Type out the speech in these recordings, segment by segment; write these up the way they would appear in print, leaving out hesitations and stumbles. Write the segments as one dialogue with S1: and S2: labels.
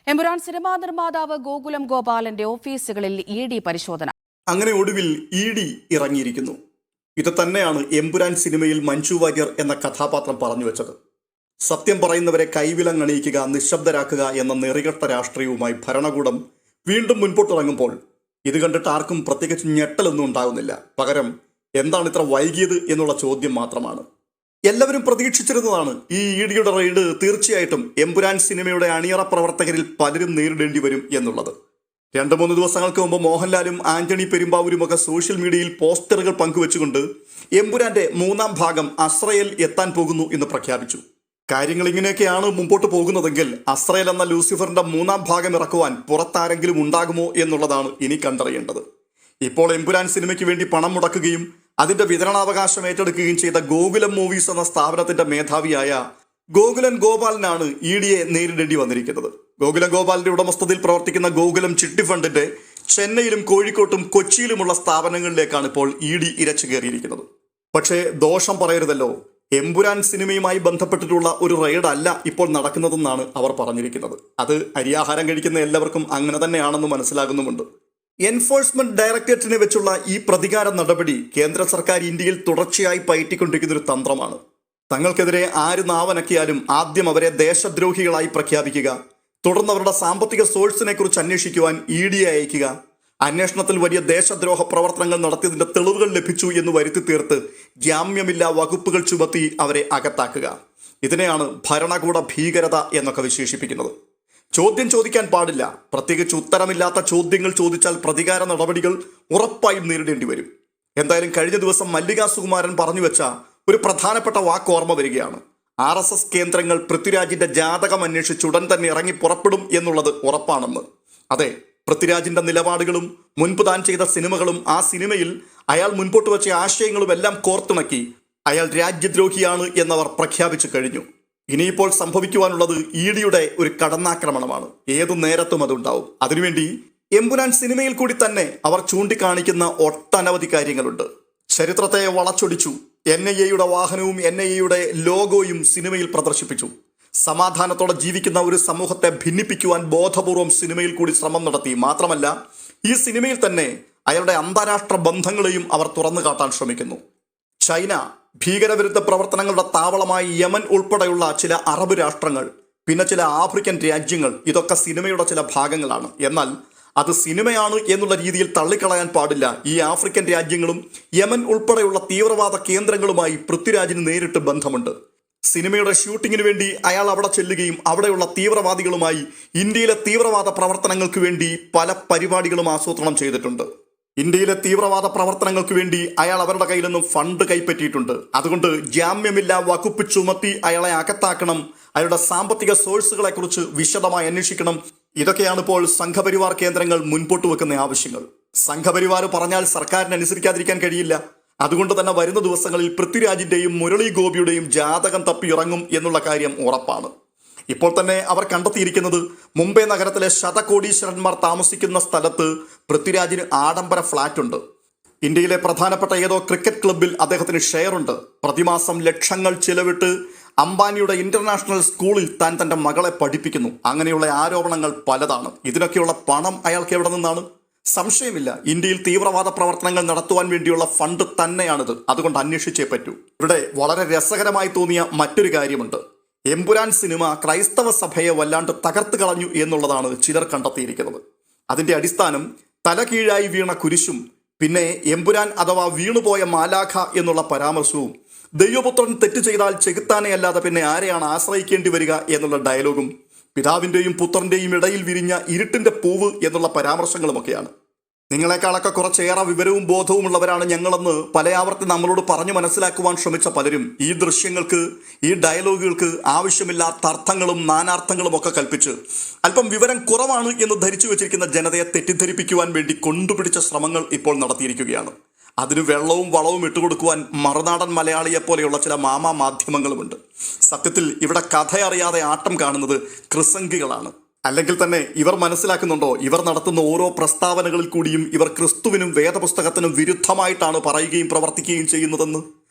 S1: Empuraan cinema നിർമ്മാതാവ് ഗോകുലം ഗോപാലന്റെ ഓഫീസുകളിൽ ED. പരിശോധന.
S2: അങ്ങനെ ഒടുവിൽ ഇ.ഡി. ഇറങ്ങിയിരിക്കുന്നു. ഇത് തന്നെയാണ് എമ്പുരാൻ സിനിമയിൽ മഞ്ജു വാര്യർ എന്ന കഥാപാത്രം പറഞ്ഞു വെച്ചത്. സത്യം പറയുന്നവരെ കൈവിലങ്ങണിയിക്കുക, നിശബ്ദരാക്കുക എന്ന നെറികെട്ട രാഷ്ട്രീയവുമായി ഭരണകൂടം വീണ്ടും മുൻപോട്ടിറങ്ങുമ്പോൾ ഇത് കണ്ടിട്ട് ആർക്കും പ്രത്യേകിച്ച് ഞെട്ടലൊന്നും ഉണ്ടാകുന്നില്ല. പകരം എന്താണ് ഇത്ര വൈകിയത് എന്നുള്ള ചോദ്യം മാത്രമാണ്. എല്ലാവരും പ്രതീക്ഷിച്ചിരുന്നതാണ് ഈ ഇ.ഡിയുടെ റെയ്ഡ് തീർച്ചയായിട്ടും എമ്പുരാൻ സിനിമയുടെ അണിയറ പ്രവർത്തകരിൽ പലരും നേരിടേണ്ടി വരും എന്നുള്ളത്. 2-3 ദിവസങ്ങൾക്ക് മുമ്പ് മോഹൻലാലും ആന്റണി പെരുമ്പാവൂരുമൊക്കെ സോഷ്യൽ മീഡിയയിൽ പോസ്റ്ററുകൾ പങ്കുവെച്ചുകൊണ്ട് എമ്പുരാന്റെ 3ാം ഭാഗം അസ്രയേൽ എത്താൻ പോകുന്നു എന്ന് പ്രഖ്യാപിച്ചു. കാര്യങ്ങൾ ഇങ്ങനെയൊക്കെയാണ് മുമ്പോട്ട് പോകുന്നതെങ്കിൽ അസ്രയേൽ എന്ന ലൂസിഫറിന്റെ 3ാം ഭാഗം ഇറക്കുവാൻ പുറത്താരെങ്കിലും ഉണ്ടാകുമോ എന്നുള്ളതാണ് ഇനി കണ്ടറിയേണ്ടത്. ഇപ്പോൾ എമ്പുരാൻ സിനിമയ്ക്ക് വേണ്ടി പണം മുടക്കുകയും അതിന്റെ വിതരണാവകാശം ഏറ്റെടുക്കുകയും ചെയ്ത ഗോകുലം മൂവീസ് എന്ന സ്ഥാപനത്തിന്റെ മേധാവിയായ ഗോകുലൻ ഗോപാലിനാണ് ഇ.ഡിയെ നേരിടേണ്ടി വന്നിരിക്കുന്നത്. ഗോകുലം ഗോപാലിന്റെ ഉടമസ്ഥതയിൽ പ്രവർത്തിക്കുന്ന ഗോകുലം ചിട്ടി ഫണ്ടിന്റെ ചെന്നൈയിലും കോഴിക്കോട്ടും കൊച്ചിയിലുമുള്ള സ്ഥാപനങ്ങളിലേക്കാണ് ഇപ്പോൾ ഇ.ഡി ഇരച്ചു കയറിയിരിക്കുന്നത്. പക്ഷേ ദോഷം പറയരുതല്ലോ, എമ്പുരാൻ സിനിമയുമായി ബന്ധപ്പെട്ടിട്ടുള്ള ഒരു റെയ്ഡ് അല്ല ഇപ്പോൾ നടക്കുന്നതെന്നാണ് അവർ പറഞ്ഞിരിക്കുന്നത്. അത് അരിയാഹാരം കഴിക്കുന്ന എല്ലാവർക്കും അങ്ങനെ തന്നെയാണെന്ന് മനസ്സിലാകുന്നുമുണ്ട്. എൻഫോഴ്സ്മെന്റ് ഡയറക്ടറേറ്റിനെ വെച്ചുള്ള ഈ പ്രതികാര നടപടി കേന്ദ്ര സർക്കാർ ഇന്ത്യയിൽ തുടർച്ചയായി പയറ്റിക്കൊണ്ടിരിക്കുന്ന ഒരു തന്ത്രമാണ്. തങ്ങൾക്കെതിരെ ആര് നാവനക്കിയാലും ആദ്യം അവരെ ദേശദ്രോഹികളായി പ്രഖ്യാപിക്കുക, തുടർന്ന് അവരുടെ സാമ്പത്തിക സോഴ്സിനെ കുറിച്ച് അന്വേഷിക്കുവാൻ ഇ.ഡിയെ അയക്കുക, അന്വേഷണത്തിൽ വലിയ ദേശദ്രോഹ പ്രവർത്തനങ്ങൾ നടത്തിയതിന്റെ തെളിവുകൾ ലഭിച്ചു എന്ന് വരുത്തി തീർത്ത് ജാമ്യമില്ലാ വകുപ്പുകൾ ചുമത്തി അവരെ അകത്താക്കുക. ഇതിനെയാണ് ഭരണകൂട ഭീകരത എന്നൊക്കെ വിശേഷിപ്പിക്കുന്നത്. ചോദ്യം ചോദിക്കാൻ പാടില്ല, പ്രത്യേകിച്ച് ഉത്തരമില്ലാത്ത ചോദ്യങ്ങൾ ചോദിച്ചാൽ പ്രതികാര നടപടികൾ ഉറപ്പായും നേരിടേണ്ടി വരും. എന്തായാലും കഴിഞ്ഞ ദിവസം മല്ലികാ സുകുമാരൻ പറഞ്ഞു വെച്ച ഒരു പ്രധാനപ്പെട്ട വാക്ക് ഓർമ്മ വരികയാണ്. RSS കേന്ദ്രങ്ങൾ പൃഥ്വിരാജിന്റെ ജാതകം അന്വേഷിച്ച് ഉടൻ തന്നെ ഇറങ്ങി പുറപ്പെടും എന്നുള്ളത് ഉറപ്പാണെന്ന്. അതെ, പൃഥ്വിരാജിന്റെ നിലപാടുകളും മുൻപ് താൻ ചെയ്ത സിനിമകളും ആ സിനിമയിൽ അയാൾ മുൻപോട്ട് വെച്ച ആശയങ്ങളും എല്ലാം കോർത്തിണക്കി അയാൾ രാജ്യദ്രോഹിയാണ് എന്നവർ പ്രഖ്യാപിച്ചു കഴിഞ്ഞു. ഇനിയിപ്പോൾ സംഭവിക്കുവാനുള്ളത് ഇ.ഡിയുടെ ഒരു കടന്നാക്രമണമാണ്. ഏതു നേരത്തും അതുണ്ടാവും. അതിനുവേണ്ടി എമ്പുരാൻ സിനിമയിൽ കൂടി തന്നെ അവർ ചൂണ്ടിക്കാണിക്കുന്ന ഒട്ടനവധി കാര്യങ്ങളുണ്ട്. ചരിത്രത്തെ വളച്ചൊടിച്ചു. NIA-യുടെ വാഹനവും NIA-യുടെ ലോഗോയും സിനിമയിൽ പ്രദർശിപ്പിച്ചു. സമാധാനത്തോടെ ജീവിക്കുന്ന ഒരു സമൂഹത്തെ ഭിന്നിപ്പിക്കുവാൻ ബോധപൂർവം സിനിമയിൽ കൂടി ശ്രമം നടത്തി. മാത്രമല്ല, ഈ സിനിമയിൽ തന്നെ അയാളുടെ അന്താരാഷ്ട്ര ബന്ധങ്ങളെയും അവർ തുറന്നു കാട്ടാൻ ശ്രമിക്കുന്നു. ചൈന, ഭീകരവിരുദ്ധ പ്രവർത്തനങ്ങളുടെ താവളമായി യമൻ ഉൾപ്പെടെയുള്ള ചില അറബ് രാഷ്ട്രങ്ങൾ, പിന്നെ ചില ആഫ്രിക്കൻ രാജ്യങ്ങൾ, ഇതൊക്കെ സിനിമയുടെ ചില ഭാഗങ്ങളാണ്. എന്നാൽ അത് സിനിമയാണ് എന്നുള്ള രീതിയിൽ തള്ളിക്കളയാൻ പാടില്ല. ഈ ആഫ്രിക്കൻ രാജ്യങ്ങളും യമൻ ഉൾപ്പെടെയുള്ള തീവ്രവാദ കേന്ദ്രങ്ങളുമായി പൃഥ്വിരാജിന് നേരിട്ട് ബന്ധമുണ്ട്. സിനിമയുടെ ഷൂട്ടിങ്ങിന് വേണ്ടി അയാൾ അവിടെ ചെല്ലുകയും അവിടെയുള്ള തീവ്രവാദികളുമായി ഇന്ത്യയിലെ തീവ്രവാദ പ്രവർത്തനങ്ങൾക്ക് വേണ്ടി പല പരിപാടികളും ആസൂത്രണം ചെയ്തിട്ടുണ്ട്. ഇന്ത്യയിലെ തീവ്രവാദ പ്രവർത്തനങ്ങൾക്ക് വേണ്ടി അയാൾ അവരുടെ കയ്യിൽ നിന്നും ഫണ്ട് കൈപ്പറ്റിയിട്ടുണ്ട്. അതുകൊണ്ട് ജാമ്യമില്ലാ വകുപ്പ് ചുമത്തി അയാളെ അകത്താക്കണം. അയാളുടെ സാമ്പത്തിക സോഴ്സുകളെ കുറിച്ച് വിശദമായി അന്വേഷിക്കണം. ഇതൊക്കെയാണ് ഇപ്പോൾ സംഘപരിവാർ കേന്ദ്രങ്ങൾ മുൻപോട്ട് വെക്കുന്ന ആവശ്യങ്ങൾ. സംഘപരിവാർ പറഞ്ഞാൽ സർക്കാരിന് അനുസരിക്കാതിരിക്കാൻ കഴിയില്ല. അതുകൊണ്ട് തന്നെ വരുന്ന ദിവസങ്ങളിൽ പൃഥ്വിരാജിന്റെയും മുരളി ഗോപിയുടെയും ജാതകം തപ്പി ഇറങ്ങും എന്നുള്ള കാര്യം ഉറപ്പാണ്. ഇപ്പോൾ തന്നെ അവർ കണ്ടെത്തിയിരിക്കുന്നത് മുംബൈ നഗരത്തിലെ ശതകോടീശ്വരന്മാർ താമസിക്കുന്ന സ്ഥലത്ത് പൃഥ്വിരാജിന് ആഡംബര ഫ്ളാറ്റ് ഉണ്ട്. ഇന്ത്യയിലെ പ്രധാനപ്പെട്ട ഏതോ ക്രിക്കറ്റ് ക്ലബിൽ അദ്ദേഹത്തിന് ഷെയർ ഉണ്ട്. പ്രതിമാസം ലക്ഷങ്ങൾ ചിലവിട്ട് അംബാനിയുടെ ഇന്റർനാഷണൽ സ്കൂളിൽ താൻ തന്റെ മകളെ പഠിപ്പിക്കുന്നു. അങ്ങനെയുള്ള ആരോപണങ്ങൾ പലതാണ്. ഇതിനൊക്കെയുള്ള പണം അയാൾക്ക് എവിടെ നിന്നാണ്? സംശയമില്ല, ഇന്ത്യയിൽ തീവ്രവാദ പ്രവർത്തനങ്ങൾ നടത്തുവാൻ വേണ്ടിയുള്ള ഫണ്ട് തന്നെയാണിത്. അതുകൊണ്ട് അന്വേഷിച്ചേ പറ്റൂ. ഇവിടെ വളരെ രസകരമായി തോന്നിയ മറ്റൊരു കാര്യമുണ്ട്. എമ്പുരാൻ സിനിമ ക്രൈസ്തവ സഭയെ വല്ലാണ്ട് തകർത്ത് കളഞ്ഞു എന്നുള്ളതാണ് ചിലർ കണ്ടെത്തിയിരിക്കുന്നത്. അതിന്റെ അടിസ്ഥാനം തലകീഴായി വീണ കുരിശും പിന്നെ എമ്പുരാൻ അഥവാ വീണുപോയ മാലാഖ എന്നുള്ള പരാമർശവും ദൈവപുത്രൻ തെറ്റ് ചെയ്താൽ ചെകുത്താനെ അല്ലാതെ പിന്നെ ആരെയാണ് ആശ്രയിക്കേണ്ടി വരിക എന്നുള്ള ഡയലോഗും പിതാവിന്റെയും പുത്രന്റെയും ഇടയിൽ വിരിഞ്ഞ ഇരുട്ടിന്റെ പൂവ് എന്നുള്ള പരാമർശങ്ങളുമൊക്കെയാണ്. നിങ്ങളെക്കാളൊക്കെ കുറച്ചേറെ വിവരവും ബോധവും ഉള്ളവരാണ് ഞങ്ങളെന്ന് പലയാവർത്തി നമ്മളോട് പറഞ്ഞു മനസ്സിലാക്കുവാൻ ശ്രമിച്ച പലരും ഈ ദൃശ്യങ്ങൾക്ക്, ഈ ഡയലോഗുകൾക്ക് ആവശ്യമില്ലാത്ത അർത്ഥങ്ങളും നാനാർത്ഥങ്ങളും ഒക്കെ കൽപ്പിച്ച് അല്പം വിവരം കുറവാണ് എന്ന് ധരിച്ചു വെച്ചിരിക്കുന്ന ജനതയെ തെറ്റിദ്ധരിപ്പിക്കുവാൻ വേണ്ടി കൊണ്ടുപിടിച്ച ശ്രമങ്ങൾ ഇപ്പോൾ നടത്തിയിരിക്കുകയാണ്. അതിന് വെള്ളവും വളവും ഇട്ടുകൊടുക്കുവാൻ മറുനാടൻ മലയാളിയെപ്പോലെയുള്ള ചില മാധ്യമങ്ങളുമുണ്ട്. സത്യത്തിൽ ഇവിടെ കഥയറിയാതെ ആട്ടം കാണുന്നത് ക്രിസംഗികളാണ്. അല്ലെങ്കിൽ തന്നെ ഇവർ മനസ്സിലാക്കുന്നുണ്ടോ, ഇവർ നടത്തുന്ന ഓരോ പ്രസ്താവനകളിൽ കൂടിയും ഇവർ ക്രിസ്തുവിനും വേദപുസ്തകത്തിനും വിരുദ്ധമായിട്ടാണ് പറയുകയും പ്രവർത്തിക്കുകയും ചെയ്യുന്നതെന്ന്?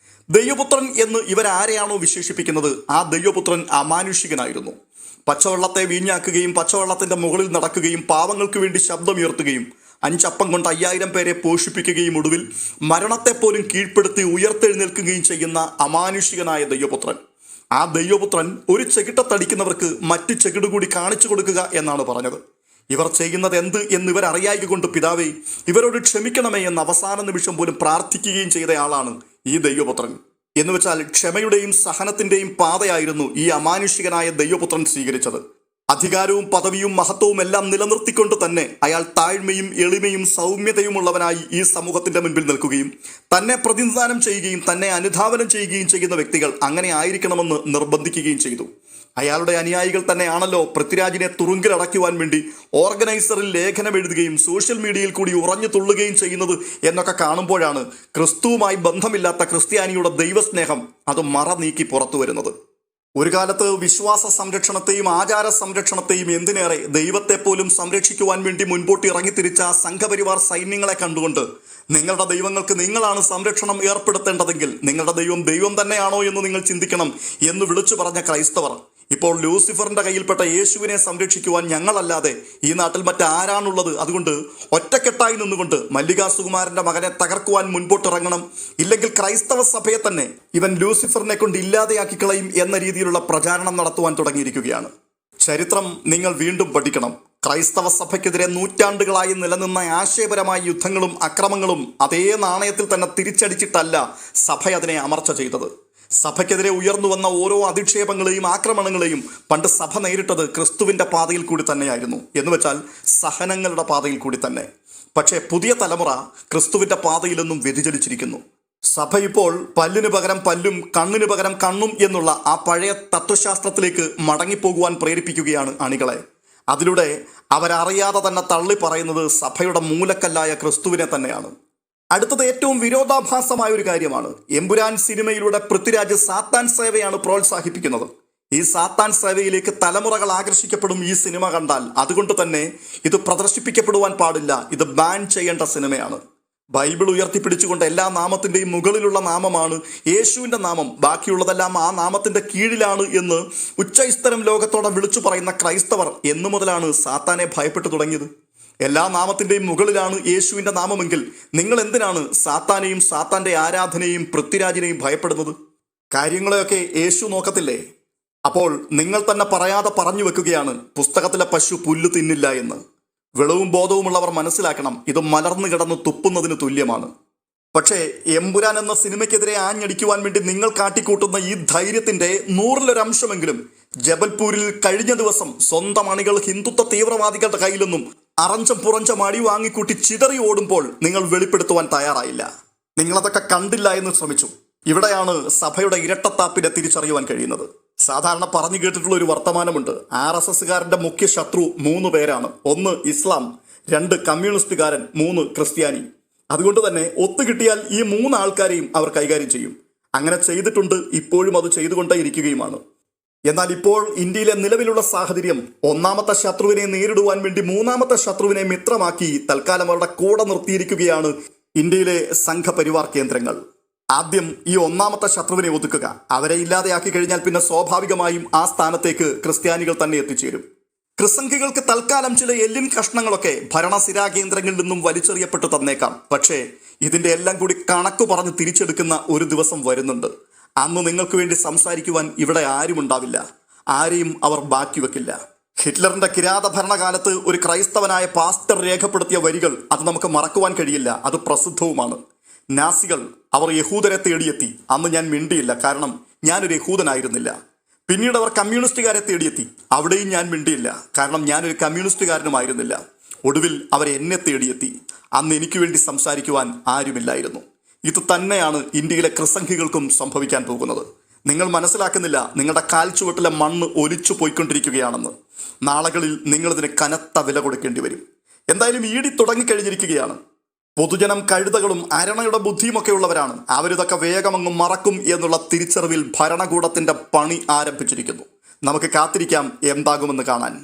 S2: ദൈവപുത്രൻ എന്ന് ഇവരാരെയാണോ വിശേഷിപ്പിക്കുന്നത്, ആ ദൈവപുത്രൻ അമാനുഷികനായിരുന്നു. പച്ചവെള്ളത്തെ വീഞ്ഞാക്കുകയും പച്ചവെള്ളത്തിന്റെ മുകളിൽ നടക്കുകയും പാവങ്ങൾക്ക് വേണ്ടി ശബ്ദമുയർത്തുകയും 5 അപ്പം കൊണ്ട് 5000 പേരെ പോഷിപ്പിക്കുകയും ഒടുവിൽ മരണത്തെപ്പോലും കീഴ്പ്പെടുത്തി ഉയർത്തെഴുന്നേൽക്കുകയും ചെയ്യുന്ന അമാനുഷികനായ ദൈവപുത്രൻ. ആ ദൈവപുത്രൻ ഒരു ചെകിട്ടത്തടിക്കുന്നവർക്ക് മറ്റു ചെകിട് കൂടി കാണിച്ചു കൊടുക്കുക എന്നാണ് പറഞ്ഞത്. ഇവർ ചെയ്യുന്നത് എന്ത് എന്ന് ഇവരറിയായിക കൊണ്ട് പിതാവേ ഇവരോട് ക്ഷമിക്കണമേ എന്ന് അവസാന നിമിഷം പോലും പ്രാർത്ഥിക്കുകയും ചെയ്തയാളാണ് ഈ ദൈവപുത്രൻ. എന്നുവെച്ചാൽ ക്ഷമയുടെയും സഹനത്തിന്റെയും പാതയായിരുന്നു ഈ അമാനുഷികനായ ദൈവപുത്രൻ സ്വീകരിച്ചത്. അധികാരവും പദവിയും മഹത്വവും എല്ലാം നിലനിർത്തിക്കൊണ്ട് തന്നെ അയാൾ താഴ്മയും എളിമയും സൗമ്യതയുമുള്ളവനായി ഈ സമൂഹത്തിന്റെ മുൻപിൽ നിൽക്കുകയും തന്നെ പ്രതിനിധാനം ചെയ്യുകയും തന്നെ അനുധാവനം ചെയ്യുകയും ചെയ്യുന്ന വ്യക്തികൾ അങ്ങനെ ആയിരിക്കണമെന്ന് നിർബന്ധിക്കുകയും ചെയ്തു. അയാളുടെ അനുയായികൾ തന്നെയാണല്ലോ പൃഥ്വിരാജിനെ തുറുങ്കിലടയ്ക്കുവാൻ വേണ്ടി ഓർഗനൈസറിൽ ലേഖനം എഴുതുകയും സോഷ്യൽ മീഡിയയിൽ കൂടി ഉറഞ്ഞു തുള്ളുകയും ചെയ്യുന്നത് എന്നൊക്കെ കാണുമ്പോഴാണ് ക്രിസ്തുവുമായി ബന്ധമില്ലാത്ത ക്രിസ്ത്യാനിയുടെ ദൈവസ്നേഹം അത് മറ നീക്കി പുറത്തു വരുന്നത്. ഒരു കാലത്ത് വിശ്വാസ സംരക്ഷണത്തെയും ആചാര സംരക്ഷണത്തെയും എന്തിനേറെ ദൈവത്തെ പോലും സംരക്ഷിക്കുവാൻ വേണ്ടി മുൻപോട്ട് ഇറങ്ങിത്തിരിച്ച സംഘപരിവാർ സൈന്യങ്ങളെ കണ്ടുകൊണ്ട് നിങ്ങളുടെ ദൈവങ്ങൾക്ക് നിങ്ങളാണ് സംരക്ഷണം ഏർപ്പെടുത്തേണ്ടതെങ്കിൽ നിങ്ങളുടെ ദൈവം തന്നെയാണോ എന്ന് നിങ്ങൾ ചിന്തിക്കണം എന്ന് വിളിച്ചു പറഞ്ഞ ക്രൈസ്തവർ ഇപ്പോൾ ലൂസിഫറിന്റെ കയ്യിൽപ്പെട്ട യേശുവിനെ സംരക്ഷിക്കുവാൻ ഞങ്ങളല്ലാതെ ഈ നാട്ടിൽ മറ്റാരാണുള്ളത്? അതുകൊണ്ട് ഒറ്റക്കെട്ടായി നിന്നുകൊണ്ട് മല്ലികാ സുകുമാരന്റെ മകനെ തകർക്കുവാൻ മുൻപോട്ടിറങ്ങണം, ഇല്ലെങ്കിൽ ക്രൈസ്തവ സഭയെ തന്നെ ഇവൻ ലൂസിഫറിനെ കൊണ്ട് ഇല്ലാതെയാക്കി കളയും എന്ന രീതിയിലുള്ള പ്രചാരണം നടത്തുവാൻ തുടങ്ങിയിരിക്കുകയാണ്. ചരിത്രം നിങ്ങൾ വീണ്ടും പഠിക്കണം. ക്രൈസ്തവ സഭയ്ക്കെതിരെ നൂറ്റാണ്ടുകളായി നിലനിന്ന ആശയപരമായ യുദ്ധങ്ങളും അക്രമങ്ങളും അതേ നാണയത്തിൽ തന്നെ തിരിച്ചടിച്ചിട്ടല്ല സഭ അതിനെ അമർച്ച ചെയ്തത്. സഭയ്ക്കെതിരെ ഉയർന്നു വന്ന ഓരോ അധിക്ഷേപങ്ങളെയും ആക്രമണങ്ങളെയും പണ്ട് സഭ നേരിട്ടത് ക്രിസ്തുവിന്റെ പാതയിൽ കൂടി തന്നെയായിരുന്നു, എന്നുവെച്ചാൽ സഹനങ്ങളുടെ പാതയിൽ കൂടി തന്നെ. പക്ഷേ പുതിയ തലമുറ ക്രിസ്തുവിന്റെ പാതയിൽ നിന്നും വ്യതിചലിച്ചിരിക്കുന്നു. സഭ ഇപ്പോൾ പല്ലിന് പകരം പല്ലും കണ്ണിന് പകരം കണ്ണും എന്നുള്ള ആ പഴയ തത്വശാസ്ത്രത്തിലേക്ക് മടങ്ങിപ്പോകുവാൻ പ്രേരിപ്പിക്കുകയാണ് അണികളെ. അതിലൂടെ അവരറിയാതെ തന്നെ തള്ളി പറയുന്നത് സഭയുടെ മൂലക്കല്ലായ ക്രിസ്തുവിനെ തന്നെയാണ്. അടുത്തത് ഏറ്റവും വിരോധാഭാസമായ ഒരു കാര്യമാണ്. എമ്പുരാൻ സിനിമയിലൂടെ പൃഥ്വിരാജ് സാത്താൻ സേവയാണ് പ്രോത്സാഹിപ്പിക്കുന്നത്. ഈ സാത്താൻ സേവയിലേക്ക് തലമുറകൾ ആകർഷിക്കപ്പെടും ഈ സിനിമ കണ്ടാൽ. അതുകൊണ്ട് തന്നെ ഇത് പ്രദർശിപ്പിക്കപ്പെടുവാൻ പാടില്ല, ഇത് ബാൻ ചെയ്യേണ്ട സിനിമയാണ്. ബൈബിൾ ഉയർത്തിപ്പിടിച്ചുകൊണ്ട് എല്ലാ നാമത്തിൻ്റെയും മുകളിലുള്ള നാമമാണ് യേശുവിൻ്റെ നാമം, ബാക്കിയുള്ളതെല്ലാം ആ നാമത്തിൻ്റെ കീഴിലാണ് എന്ന് ഉച്ചസ്ഥരം ലോകത്തോടെ വിളിച്ചു പറയുന്ന ക്രൈസ്തവർ എന്നു മുതലാണ് സാത്താനെ ഭയപ്പെട്ടു തുടങ്ങിയത്? എല്ലാ നാമത്തിൻ്റെയും മുകളിലാണ് യേശുവിൻ്റെ നാമമെങ്കിൽ നിങ്ങൾ എന്തിനാണ് സാത്താനെയും സാത്താൻ്റെ ആരാധനയെയും പൃഥ്വിരാജിനെയും ഭയപ്പെടുന്നത്? കാര്യങ്ങളെയൊക്കെ യേശു നോക്കത്തില്ലേ? അപ്പോൾ നിങ്ങൾ തന്നെ പറയാതെ പറഞ്ഞു വെക്കുകയാണ് പുസ്തകത്തിലെ പശു പുല്ല് തിന്നില്ല എന്ന്. വെളവും ബോധവുമുള്ളവർ മനസ്സിലാക്കണം, ഇത് മലർന്നു കിടന്ന് തുപ്പുന്നതിന് തുല്യമാണ്. പക്ഷേ എമ്പുരാൻ എന്ന സിനിമയ്ക്കെതിരെ ആഞ്ഞടിക്കുവാൻ വേണ്ടി നിങ്ങൾ കാട്ടിക്കൂട്ടുന്ന ഈ ധൈര്യത്തിന്റെ 100-ലൊരംശമെങ്കിലും ജബൽപൂരിൽ കഴിഞ്ഞ ദിവസം സ്വന്തം അണികൾ ഹിന്ദുത്വ തീവ്രവാദികളുടെ കയ്യിൽ നിന്നും അറഞ്ചം പുറഞ്ചം അടി വാങ്ങിക്കൂട്ടി ചിതറി ഓടുമ്പോൾ നിങ്ങൾ വെളിപ്പെടുത്തുവാൻ തയ്യാറായില്ല. നിങ്ങളതൊക്കെ കണ്ടില്ല എന്ന് ശ്രമിച്ചു. ഇവിടെയാണ് സഭയുടെ ഇരട്ടത്താപ്പിനെ തിരിച്ചറിയുവാൻ കഴിയുന്നത്. സാധാരണ പറഞ്ഞു കേട്ടിട്ടുള്ള ഒരു വർത്തമാനമുണ്ട്. RSSകാരന്റെ മുഖ്യ ശത്രു 3 പേരാണ്. 1 ഇസ്ലാം, 2 കമ്മ്യൂണിസ്റ്റുകാരൻ, 3 ക്രിസ്ത്യാനി. അതുകൊണ്ട് തന്നെ ഒത്തുകിട്ടിയാൽ ഈ 3 ആൾക്കാരെയും അവർ കൈകാര്യം ചെയ്യും. അങ്ങനെ ചെയ്തിട്ടുണ്ട്, ഇപ്പോഴും അത് ചെയ്തുകൊണ്ടേ ഇരിക്കുകയുമാണ്. എന്നാൽ ഇപ്പോൾ ഇന്ത്യയിലെ നിലവിലുള്ള സാഹചര്യം ഒന്നാമത്തെ ശത്രുവിനെ നേരിടുവാൻ വേണ്ടി 3ാമത്തെ ശത്രുവിനെ മിത്രമാക്കി തൽക്കാലം അവരുടെ കൂടെ നിർത്തിയിരിക്കുകയാണ് ഇന്ത്യയിലെ സംഘപരിവാർ കേന്ദ്രങ്ങൾ. ആദ്യം ഈ 1ാമത്തെ ശത്രുവിനെ ഒതുക്കുക. അവരെ ഇല്ലാതെയാക്കി കഴിഞ്ഞാൽ പിന്നെ സ്വാഭാവികമായും ആ സ്ഥാനത്തേക്ക് ക്രിസ്ത്യാനികൾ തന്നെ എത്തിച്ചേരും. ക്രിസംഖികൾക്ക് തൽക്കാലം ചില എല്ലിൻ കഷ്ണങ്ങളൊക്കെ ഭരണസിരാ കേന്ദ്രങ്ങളിൽ നിന്നും വലിച്ചെറിയപ്പെട്ടു തന്നേക്കാം. പക്ഷേ ഇതിന്റെ എല്ലാം കൂടി കണക്ക് പറഞ്ഞ് തിരിച്ചെടുക്കുന്ന ഒരു ദിവസം വരുന്നുണ്ട്. അന്ന് നിങ്ങൾക്ക് വേണ്ടി സംസാരിക്കുവാൻ ഇവിടെ ആരും ഉണ്ടാവില്ല. ആരെയും അവർ ബാക്കി വെക്കില്ല. ഹിറ്റ്ലറിന്റെ കിരാത ഭരണകാലത്ത് ഒരു ക്രൈസ്തവനായ പാസ്റ്റർ രേഖപ്പെടുത്തിയ വരികൾ അത് നമുക്ക് മറക്കുവാൻ കഴിയില്ല. അത് പ്രസിദ്ധവുമാണ്. നാസികൾ അവർ യഹൂദരെ തേടിയെത്തി. അന്ന് ഞാൻ മിണ്ടിയില്ല, കാരണം ഞാനൊരു യഹൂദനായിരുന്നില്ല. പിന്നീട് അവർ കമ്മ്യൂണിസ്റ്റുകാരെ തേടിയെത്തി. അവിടെയും ഞാൻ മിണ്ടിയില്ല, കാരണം ഞാനൊരു കമ്മ്യൂണിസ്റ്റുകാരനുമായിരുന്നില്ല. ഒടുവിൽ അവർ എന്നെ തേടിയെത്തി. അന്ന് എനിക്ക് വേണ്ടി സംസാരിക്കുവാൻ ആരുമില്ലായിരുന്നു. ഇത് തന്നെയാണ് ഇന്ത്യയിലെ ക്രിസംഖികൾക്കും സംഭവിക്കാൻ പോകുന്നത്. നിങ്ങൾ മനസ്സിലാക്കുന്നില്ല, നിങ്ങളുടെ കാൽച്ചുവട്ടിലെ മണ്ണ് ഒലിച്ചു പോയിക്കൊണ്ടിരിക്കുകയാണെന്ന്. നാളുകളിൽ നിങ്ങളിതിന് കനത്ത വില കൊടുക്കേണ്ടി വരും. എന്തായാലും ഈടി തുടങ്ങിക്കഴിഞ്ഞിരിക്കുകയാണ്. പൊതുജനം കഴുതകളും അരണയുടെ ബുദ്ധിയുമൊക്കെ ഉള്ളവരാണ്. അവരിതൊക്കെ വേഗമങ്ങ് മറക്കും എന്നുള്ള തിരിച്ചറിവിൽ ഭരണകൂടത്തിന്റെ പണി ആരംഭിച്ചിരിക്കുന്നു. നമുക്ക് കാത്തിരിക്കാം എന്താകുമെന്ന് കാണാൻ.